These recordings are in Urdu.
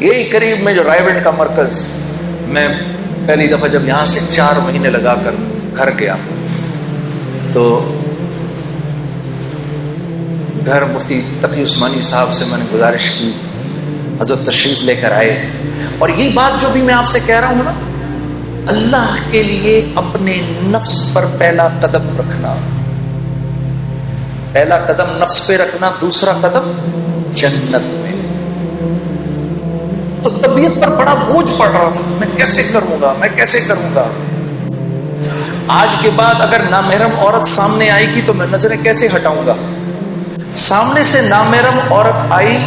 یہی قریب میں جو رائے کا مرکز، میں پہلی دفعہ جب یہاں سے 4 مہینے لگا کر گھر گیا تو گھر مفتی تقی عثمانی صاحب سے میں نے گزارش کی حضرت تشریف لے کر آئے، اور یہی بات جو بھی میں آپ سے کہہ رہا ہوں نا، اللہ کے لیے اپنے نفس پر پہلا قدم رکھنا، پہلا قدم نفس پہ رکھنا، دوسرا قدم جنت میں۔ تو طبیعت پر بڑا بوجھ پڑ رہا تھا، میں کیسے کروں گا، میں کیسے کروں گا۔ آج کے بعد اگر نامحرم عورت سامنے آئے گی تو میں نظریں کیسے ہٹاؤں گا؟ سامنے سے نامحرم عورت آئی،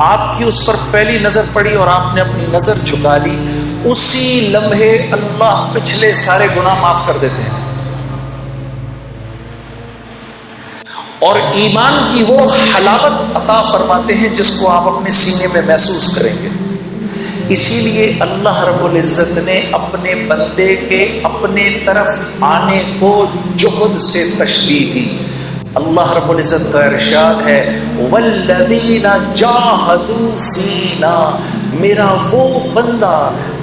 آپ کی اس پر پہلی نظر پڑی اور آپ نے اپنی نظر جھکا لی، اسی لمحے اللہ پچھلے سارے گناہ معاف کر دیتے ہیں، اور ایمان کی وہ حلاوت عطا فرماتے ہیں جس کو آپ اپنے سینے میں محسوس کریں گے۔ اسی لیے اللہ رب العزت نے اپنے بندے کے اپنے طرف آنے کو جہد سے تشبیہ دی۔ اللہ رب العزت کا ارشاد ہے والذین جاہدوا فینا، میرا وہ بندہ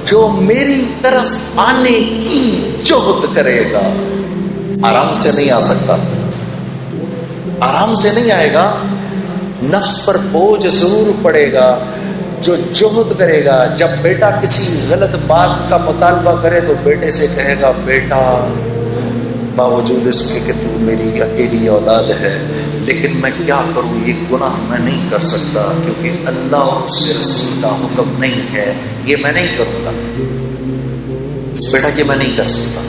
جو میری طرف آنے کی جہد کرے گا۔ آرام سے نہیں آ سکتا، آرام سے نہیں آئے گا، نفس پر بوجھ ضرور پڑے گا۔ جو جہد کرے گا، جب بیٹا کسی غلط بات کا مطالبہ کرے تو بیٹے سے کہے گا بیٹا باوجود اس کے کہ تو میری اکیلی اولاد ہے، لیکن میں کیا کروں، یہ گناہ میں نہیں کر سکتا کیونکہ اللہ اور اس کے رسول کا حکم نہیں ہے، یہ میں نہیں کروں گا بیٹا، یہ میں نہیں کر سکتا۔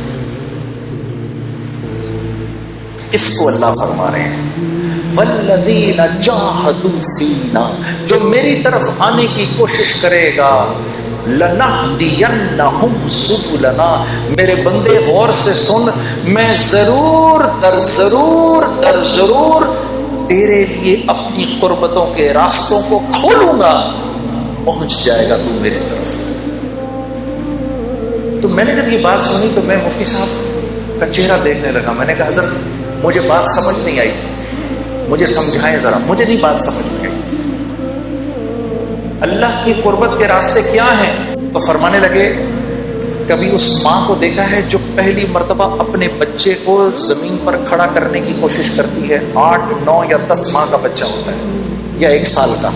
اس کو اللہ فرما رہے ہیں والذین جاہدوا فینا، جو میری طرف آنے کی کوشش کرے گا، لنہدینہم سبلنا، میرے بندے غور سے سن، میں ضرور در ضرور در ضرور تیرے لیے اپنی قربتوں کے راستوں کو کھولوں گا، پہنچ جائے گا تو میری طرف۔ تو میں نے جب یہ بات سنی تو میں مفتی صاحب کا چہرہ دیکھنے لگا، میں نے کہا حضرت مجھے بات سمجھ نہیں آئی، مجھے سمجھائیں ذرا، مجھے نہیں بات سمجھ میں آئی۔ اللہ کی قربت کے راستے کیا ہیں؟ تو فرمانے لگے کبھی اس ماں کو دیکھا ہے جو پہلی مرتبہ اپنے بچے کو زمین پر کھڑا کرنے کی کوشش کرتی ہے، 8، 9 یا 10 ماہ کا بچہ ہوتا ہے یا 1 سال کا،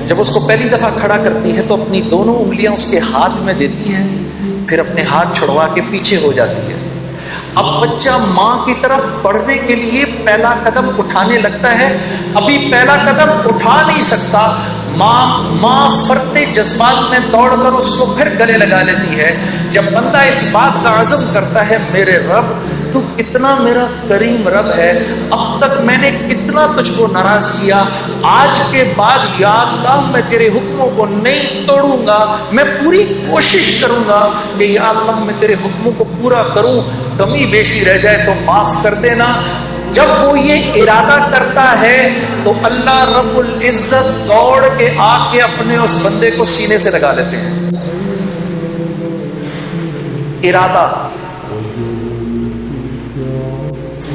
جب اس کو پہلی دفعہ کھڑا کرتی ہے تو اپنی دونوں انگلیاں اس کے ہاتھ میں دیتی ہے، پھر اپنے ہاتھ چھڑوا کے پیچھے ہو جاتی ہے۔ اب بچہ ماں کی طرف بڑھنے کے لیے پہلا قدم اٹھانے لگتا ہے، ابھی پہلا قدم اٹھا نہیں سکتا، ماں فرتے جذبات میں دوڑ کر اس کو پھر گلے لگا لیتی ہے۔ جب بندہ اس بات کا عزم کرتا ہے میرے رب تو کتنا میرا کریم رب ہے، اب تک میں نے کتنا تجھ کو ناراض کیا، آج کے بعد یا اللہ میں تیرے حکموں کو نہیں توڑوں گا، میں پوری کوشش کروں گا کہ یا اللہ میں تیرے حکموں کو پورا کروں، کمی بیشی رہ جائے تو معاف کر دینا۔ جب وہ یہ ارادہ کرتا ہے تو اللہ رب العزت دوڑ کے آ کے اپنے اس بندے کو سینے سے لگا لیتے ہیں۔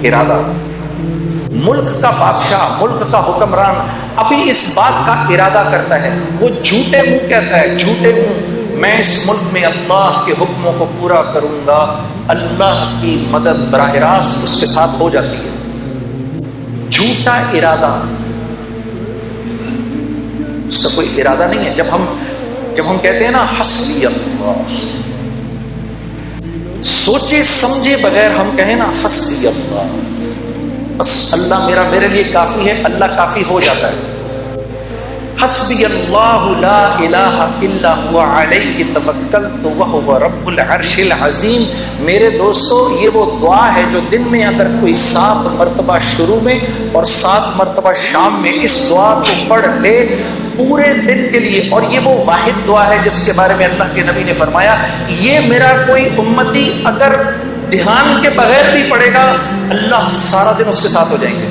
ارادہ، ملک کا بادشاہ، ملک کا حکمران ابھی اس بات کا ارادہ کرتا ہے، وہ جھوٹے منہ کہتا ہے، جھوٹے منہ میں اس ملک میں اللہ کے حکموں کو پورا کروں گا، اللہ کی مدد براہ راست اس کے ساتھ ہو جاتی ہے۔ جھوٹا ارادہ، اس کا کوئی ارادہ نہیں ہے۔ جب ہم کہتے ہیں نا حسبی اللہ، سوچے سمجھے بغیر ہم کہیں نا حسبی اللہ، بس اللہ میرے لیے کافی ہے، اللہ کافی ہو جاتا ہے۔ حسبی اللہ لا الہ الا هو علیہ توکلت وہو رب العرش العظیم۔ میرے دوستو یہ وہ دعا ہے جو دن میں اگر کوئی 7 مرتبہ شروع میں اور 7 مرتبہ شام میں اس دعا کو پڑھ لے پورے دن کے لیے، اور یہ وہ واحد دعا ہے جس کے بارے میں اللہ کے نبی نے فرمایا یہ میرا کوئی امتی اگر دھیان کے بغیر بھی پڑھے گا اللہ سارا دن اس کے ساتھ ہو جائیں گے۔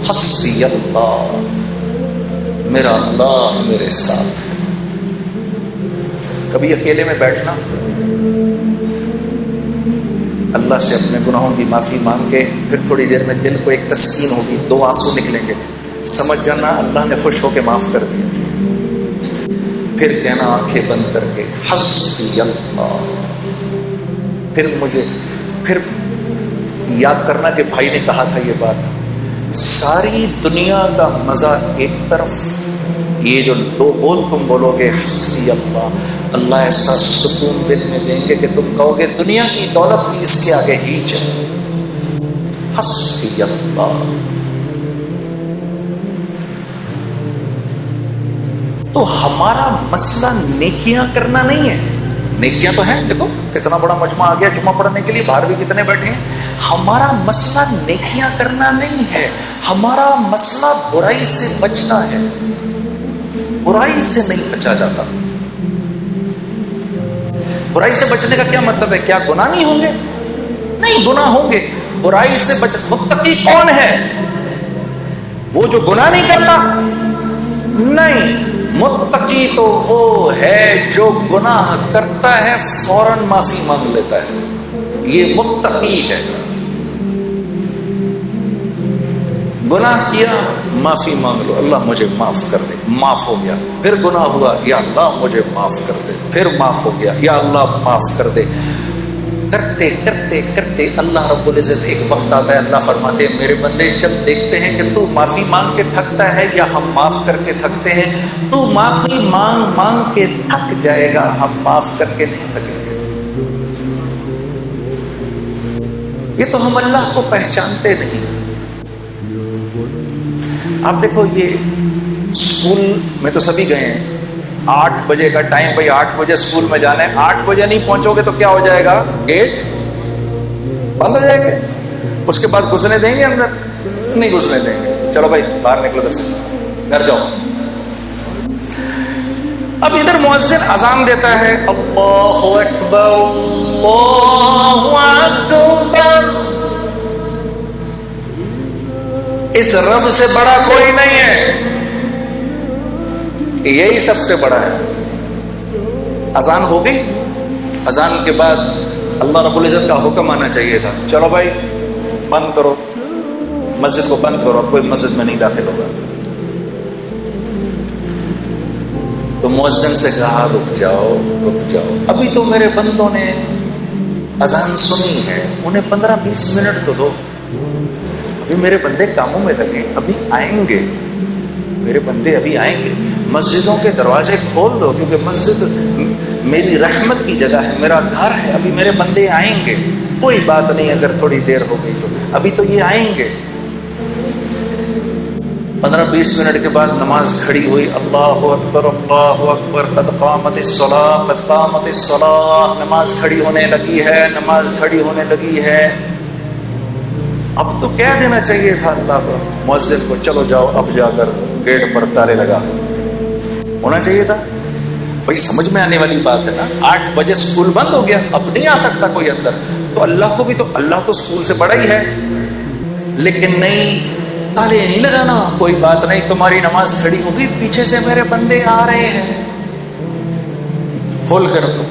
حسبی اللہ، میرا اللہ میرے ساتھ ہے۔ کبھی اکیلے میں بیٹھنا، اللہ سے اپنے گناہوں کی معافی مانگ کے پھر تھوڑی دیر میں دل کو ایک تسکین ہوگی، 2 آنسو نکلیں گے، سمجھ جانا اللہ نے خوش ہو کے معاف کر دیا۔ پھر کہنا آنکھیں بند کر کے حسبی اللہ. پھر یاد کرنا کہ بھائی نے کہا تھا یہ بات، ساری دنیا کا مزہ ایک طرف، یہ جو دو بول تم بولو گے حسبی اللہ، اللہ ایسا سکون دل میں دیں گے کہ تم کہو گے دنیا کی دولت بھی اس کے آگے ہیچ ہے. حسبی اللہ. تو ہمارا مسئلہ نیکیاں کرنا نہیں ہے. نیکیاں تو ہیں، دیکھو کتنا بڑا مجمع آ گیا جمعہ پڑھنے کے لیے، باہر بھی کتنے بیٹھے ہیں. ہمارا مسئلہ نیکیاں کرنا نہیں ہے، ہمارا مسئلہ برائی سے بچنا ہے. برائی سے نہیں بچا جاتا. برائی سے بچنے کا کیا مطلب ہے؟ کیا گناہ نہیں ہوں گے؟ نہیں، گناہ ہوں گے. برائی سے متقی کون ہے؟ وہ جو گناہ نہیں کرتا؟ نہیں، متقی تو وہ ہے جو گناہ کرتا ہے فوراً معافی مانگ لیتا ہے. یہ متقی ہے. گناہ کیا معافی مانگ لو، اللہ مجھے معاف کر دے، معاف ہو گیا. پھر گناہ ہوا، یا اللہ مجھے معاف کر دے، پھر معاف ہو گیا، یا اللہ معاف کر دے. کرتے کرتے کرتے اللہ رب العزت ایک وقت آتا ہے، اللہ فرماتے ہیں میرے بندے جب دیکھتے ہیں کہ تو معافی مانگ کے تھکتا ہے یا ہم معاف کر کے تھکتے ہیں، تو معافی مانگ مانگ کے تھک جائے گا، ہم معاف کر کے نہیں تھکیں گے. یہ تو ہم اللہ کو پہچانتے نہیں. آپ دیکھو یہ اسکول میں تو سبھی گئے ہیں، 8 بجے کا ٹائم، بھائی 8 بجے اسکول میں جانا ہے. 8 بجے نہیں پہنچو گے تو کیا ہو جائے گا؟ گیٹ بند ہو جائے گا. اس کے بعد گھسنے دیں گے اندر؟ نہیں گھسنے دیں گے. چلو بھائی باہر نکلو، ادھر سے گھر جاؤ. اب ادھر مؤذن اذان دیتا ہے، اللہ اکبر اللہ اکبر. اس رب سے بڑا کوئی نہیں ہے، یہی سب سے بڑا ہے. اذان ہو گئی، اذان کے بعد اللہ رب العزت کا حکم آنا چاہیے تھا، چلو بھائی بند کرو، مسجد کو بند کرو، اب کوئی مسجد میں نہیں داخل ہوگا. تو مؤذن سے کہا رک جاؤ رک جاؤ، ابھی تو میرے بندوں نے اذان سنی ہے، انہیں 15-20 منٹ تو دو. ابھی میرے بندے کاموں میں لگے، ابھی آئیں گے میرے بندے، ابھی آئیں گے. مسجدوں کے دروازے کھول دو، کیونکہ مسجد میری رحمت کی جگہ ہے، میرا گھر ہے. ابھی میرے بندے آئیں گے، کوئی بات نہیں اگر تھوڑی دیر ہو گئی تو، ابھی تو یہ آئیں گے. 15-20 منٹ کے بعد نماز کھڑی ہوئی، اللہ اکبر اللہ اکبر، قد قامت الصلاۃ قد قامت الصلاۃ. نماز کھڑی ہونے لگی ہے، نماز کھڑی ہونے لگی ہے. اب تو کہہ دینا چاہیے تھا اللہ کو، مؤذن کو، چلو جاؤ اب جا کر گیٹ پر تالے لگا دو. ہونا چاہیے تھا. بھائی سمجھ میں آنے والی بات ہے نا. 8 بجے اسکول بند ہو گیا، اب نہیں آ سکتا کوئی اندر، تو اللہ کو بھی تو، اللہ تو اسکول سے بڑا ہی ہے. لیکن نہیں، تالے نہیں لگانا، کوئی بات نہیں، تمہاری نماز کھڑی ہوگی، پیچھے سے میرے بندے آ رہے ہیں، کھول کے رکھو.